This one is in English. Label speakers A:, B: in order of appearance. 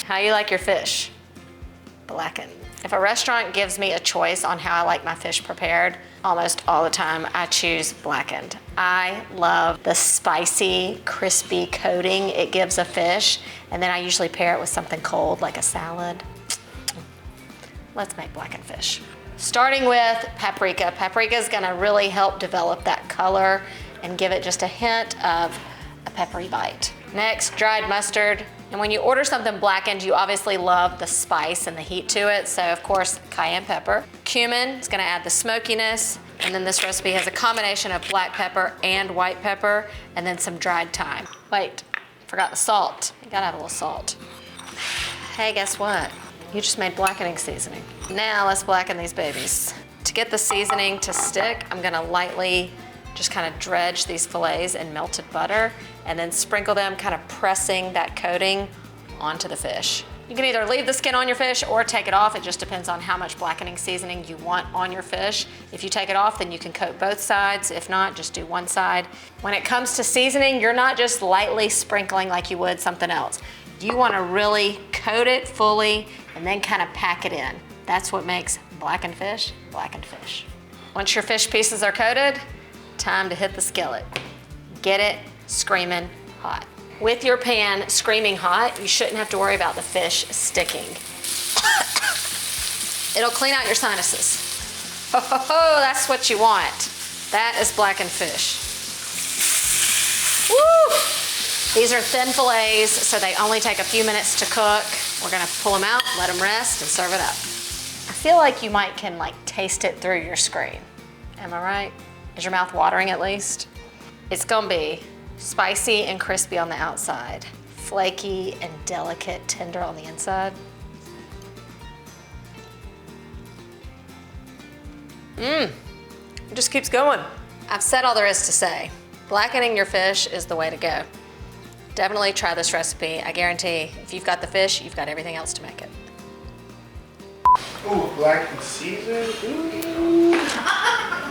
A: How you like your fish? Blackened. If a restaurant gives me a choice on how I like my fish prepared, almost all the time I choose blackened. I love the spicy, crispy coating it gives a fish, and then I usually pair it with something cold like a salad. Let's make blackened fish. Starting with paprika. Paprika is gonna really help develop that color and give it just a hint of a peppery bite. Next, dried mustard. And when you order something blackened, you obviously love the spice and the heat to it. So of course, cayenne pepper. Cumin is gonna add the smokiness. And then this recipe has a combination of black pepper and white pepper, and then some dried thyme. Wait, forgot the salt. You gotta have a little salt. Hey, guess what? You just made blackening seasoning. Now let's blacken these babies. To get the seasoning to stick, I'm gonna lightly just kind of dredge these fillets in melted butter and then sprinkle them, kind of pressing that coating onto the fish. You can either leave the skin on your fish or take it off. It just depends on how much blackening seasoning you want on your fish. If you take it off, then you can coat both sides. If not, just do one side. When it comes to seasoning, you're not just lightly sprinkling like you would something else. You want to really coat it fully and then kind of pack it in. That's what makes blackened fish, blackened fish. Once your fish pieces are coated, time to hit the skillet. Get it screaming hot. With your pan screaming hot, you shouldn't have to worry about the fish sticking. It'll clean out your sinuses. Ho, ho, ho, that's what you want. That is blackened fish. Woo! These are thin fillets, so they only take a few minutes to cook. We're gonna pull them out, let them rest, and serve it up. I feel like you can taste it through your screen. Am I right? Is your mouth watering at least? It's gonna be spicy and crispy on the outside, flaky and delicate, tender on the inside. It just keeps going. I've said all there is to say. Blackening your fish is the way to go. Definitely try this recipe. I guarantee if you've got the fish, you've got everything else to make it.
B: Ooh, blackened season. Ooh.